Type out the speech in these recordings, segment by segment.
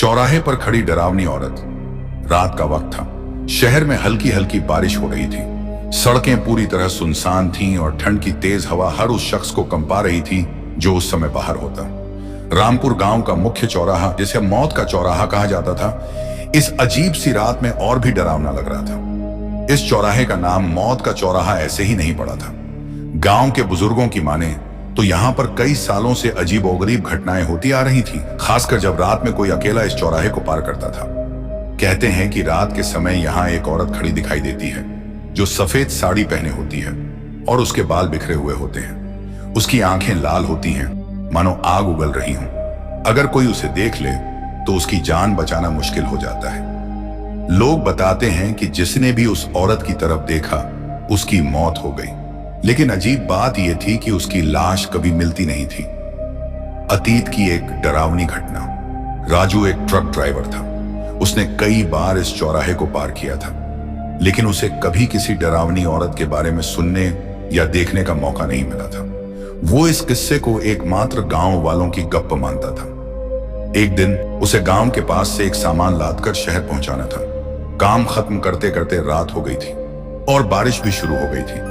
चौराहे पर खड़ी डरावनी औरत। रात का वक्त था। शहर में हल्की हल्की बारिश हो रही थी। सड़कें पूरी तरह सुनसान थीं और ठंड की तेज हवा हर उस शख्स को कंपा रही थी जो उस समय बाहर होता। रामपुर गांव का मुख्य चौराहा, जिसे मौत का चौराहा कहा जाता था, इस अजीब सी रात में और भी डरावना लग रहा था। इस चौराहे का नाम मौत का चौराहा ऐसे ही नहीं पड़ा था। गांव के बुजुर्गों की माने तो यहाँ पर कई सालों से अजीबोगरीब घटनाएं होती आ रही थी, खासकर जब रात में कोई अकेला इस चौराहे को पार करता था। कहते हैं कि रात के समय यहाँ एक औरत खड़ी दिखाई देती है जो सफेद साड़ी पहने होती है और उसके बाल बिखरे हुए होते हैं। उसकी आंखें लाल होती हैं, मानो आग उगल रही हों। अगर कोई उसे देख ले तो उसकी जान बचाना मुश्किल हो जाता है। लोग बताते हैं कि जिसने भी उस औरत की तरफ देखा उसकी मौत हो गई, लेकिन अजीब बात यह थी कि उसकी लाश कभी मिलती नहीं थी। अतीत की एक डरावनी घटना। राजू एक ट्रक ड्राइवर था। उसने कई बार इस चौराहे को पार किया था, लेकिन उसे कभी किसी डरावनी औरत के बारे में सुनने या देखने का मौका नहीं मिला था। वो इस किस्से को एकमात्र गांव वालों की गप्प मानता था। एक दिन उसे गांव के पास से एक सामान लादकर शहर पहुंचाना था। काम खत्म करते करते रात हो गई थी और बारिश भी शुरू हो गई थी।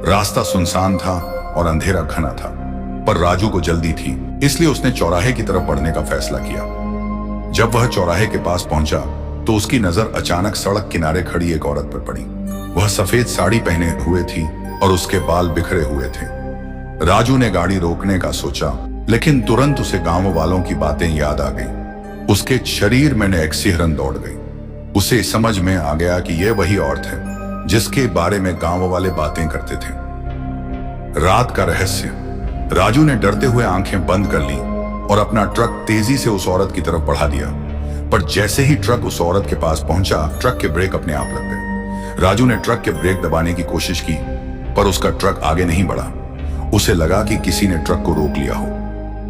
रास्ता सुनसान था और अंधेरा घना था, पर राजू को जल्दी थी, इसलिए उसने चौराहे की तरफ बढ़ने का फैसला किया। जब वह चौराहे के पास पहुंचा तो उसकी नजर अचानक सड़क किनारे खड़ी एक औरत पर पड़ी। वह सफेद साड़ी पहने हुए थी और उसके बाल बिखरे हुए थे। राजू ने गाड़ी रोकने का सोचा, लेकिन तुरंत उसे गांव वालों की बातें याद आ गई। उसके शरीर में एक सिहरन दौड़ गई। उसे समझ में आ गया कि यह वही औरत है जिसके बारे में गांव वाले बातें करते थे। रात का रहस्य। राजू ने डरते हुए आंखें बंद कर ली और अपना ट्रक तेजी से उस औरत की तरफ बढ़ा दिया। पर जैसे ही ट्रक उस औरत के पास पहुंचा, ट्रक के ब्रेक अपने आप लग गए। राजू ने ट्रक के ब्रेक दबाने की कोशिश की, पर उसका ट्रक आगे नहीं बढ़ा। उसे लगा कि किसी ने ट्रक को रोक लिया हो।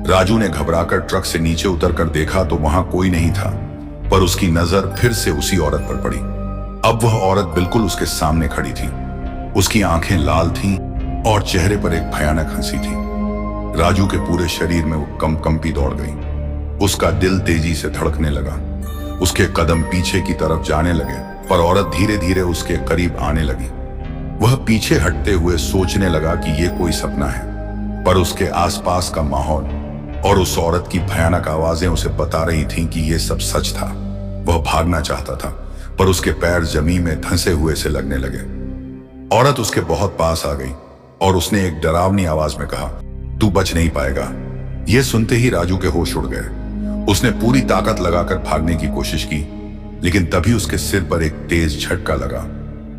राजू ने घबराकर ट्रक से नीचे उतरकर देखा तो वहां कोई नहीं था, पर उसकी नजर फिर से उसी औरत पर पड़ी। अब वह औरत बिल्कुल उसके सामने खड़ी थी। उसकी आंखें लाल थीं और चेहरे पर एक भयानक हंसी थी। राजू के पूरे शरीर में वो कंपी दौड़ गई। उसका दिल तेजी से धड़कने लगा। उसके कदम पीछे की तरफ जाने लगे, पर औरत धीरे धीरे उसके करीब आने लगी। वह पीछे हटते हुए सोचने लगा कि यह कोई सपना है, पर उसके आसपास का माहौल और उस औरत की भयानक आवाजें उसे बता रही थीं कि यह सब सच था। वह भागना चाहता था, पर उसके पैर जमीन में धंसे हुए से लगने लगे। औरत उसके बहुत पास आ गई और उसने एक डरावनी आवाज में कहा, तू बच नहीं पाएगा। यह सुनते ही राजू के होश उड़ गए। उसने पूरी ताकत लगाकर भागने की कोशिश की, लेकिन तभी उसके सिर पर एक तेज झटका लगा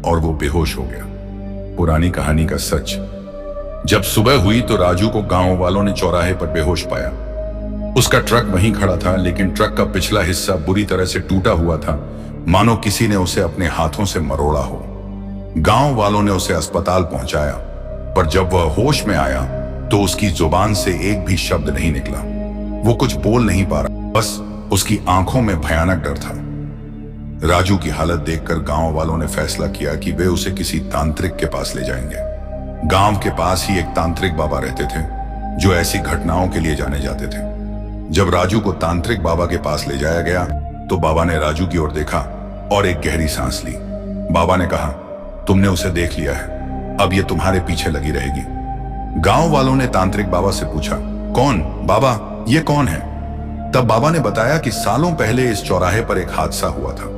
और वो बेहोश हो गया। पुरानी कहानी का सच। जब सुबह हुई तो राजू को गांव वालों ने चौराहे पर बेहोश पाया। उसका ट्रक वहीं खड़ा था, लेकिन ट्रक का पिछला हिस्सा बुरी तरह से टूटा हुआ था, मानो किसी ने उसे अपने हाथों से मरोड़ा हो। गांव वालों ने उसे अस्पताल पहुंचाया, पर जब वह होश में आया तो उसकी जुबान से एक भी शब्द नहीं निकला। वो कुछ बोल नहीं पा रहा, बस उसकी आंखों में भयानक डर था। राजू की हालत देखकर गांव वालों ने फैसला किया कि वे उसे किसी तांत्रिक के पास ले जाएंगे। गांव के पास ही एक तांत्रिक बाबा रहते थे जो ऐसी घटनाओं के लिए जाने जाते थे। जब राजू को तांत्रिक बाबा के पास ले जाया गया तो बाबा ने राजू की ओर देखा और एक गहरी सांस ली। बाबा ने कहा, तुमने उसे देख लिया है, अब ये तुम्हारे पीछे लगी रहेगी। गांव वालों ने तांत्रिक बाबा से पूछा, कौन बाबा, ये कौन है? तब बाबा ने बताया कि सालों पहले इस चौराहे पर एक हादसा हुआ था।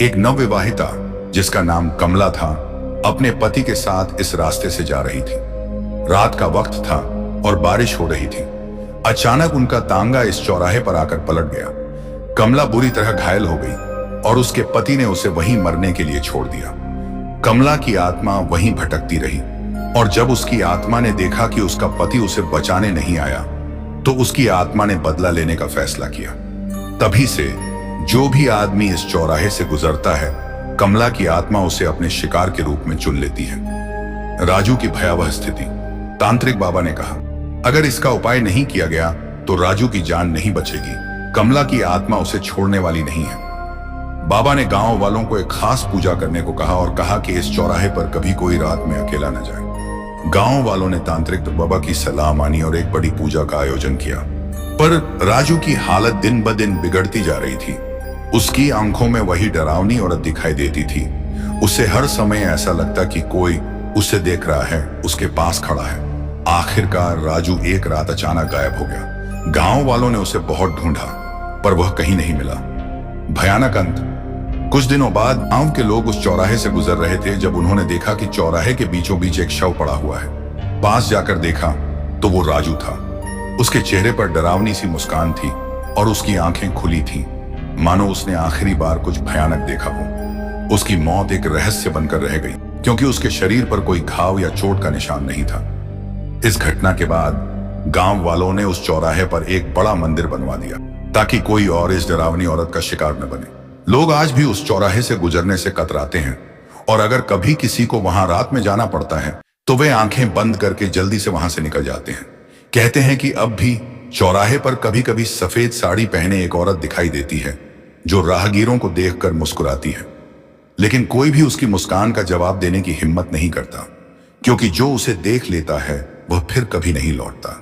एक नवविवाहिता जिसका नाम कमला था, अपने पति के साथ इस रास्ते से जा रही थी। रात का वक्त था और बारिश हो रही थी। अचानक उनका तांगा इस चौराहे पर आकर पलट गया। कमला बुरी तरह घायल हो गई और उसके पति ने उसे वहीं मरने के लिए छोड़ दिया। कमला की आत्मा वहीं भटकती रही और जब उसकी आत्मा ने देखा कि उसका पति उसे बचाने नहीं आया तो उसकी आत्मा ने बदला लेने का फैसला किया। तभी से जो भी आदमी इस चौराहे से गुजरता है, कमला की आत्मा उसे अपने शिकार के रूप में चुन लेती है। राजू की भयावह स्थिति। तांत्रिक बाबा ने कहा, अगर इसका उपाय नहीं किया गया तो राजू की जान नहीं बचेगी। कमला की आत्मा उसे छोड़ने वाली नहीं है। बाबा ने गांव वालों को एक खास पूजा करने को कहा और कहा कि इस चौराहे पर कभी कोई रात में अकेला न जाए। गांव वालों ने तांत्रिक बाबा की सलाह मानी और एक बड़ी पूजा का आयोजन किया। पर राजू की हालत दिन ब दिन बिगड़ती जा रही थी। उसकी आंखों में वही डरावनी औरत दिखाई देती थी। उसे हर समय ऐसा लगता कि कोई उसे देख रहा है, उसके पास खड़ा है। आखिरकार राजू एक रात अचानक गायब हो गया। गांव वालों ने उसे बहुत ढूंढा, पर वह कहीं नहीं मिला। भयानक अंत। कुछ दिनों बाद गांव के लोग उस चौराहे से गुजर रहे थे जब उन्होंने देखा कि चौराहे के बीचों बीच एक शव पड़ा हुआ है। पास जाकर देखा तो वो राजू था। उसके चेहरे पर डरावनी सी मुस्कान थी और उसकी आंखें खुली थीं, मानो उसने आखिरी बार कुछ भयानक देखा हो। उसकी मौत एक रहस्य बनकर रह गई, क्योंकि उसके शरीर पर कोई घाव या चोट का निशान नहीं था। इस घटना के बाद गांव वालों ने उस चौराहे पर एक बड़ा मंदिर बनवा दिया, ताकि कोई और इस डरावनी औरत का शिकार न बने। लोग आज भी उस चौराहे से गुजरने से कतराते हैं, और अगर कभी किसी को वहां रात में जाना पड़ता है तो वे आंखें बंद करके जल्दी से वहां से निकल जाते हैं। कहते हैं कि अब भी चौराहे पर कभी कभी सफेद साड़ी पहने एक औरत दिखाई देती है, जो राहगीरों को देखकर मुस्कुराती है। लेकिन कोई भी उसकी मुस्कान का जवाब देने की हिम्मत नहीं करता, क्योंकि जो उसे देख लेता है वह फिर कभी नहीं लौटता।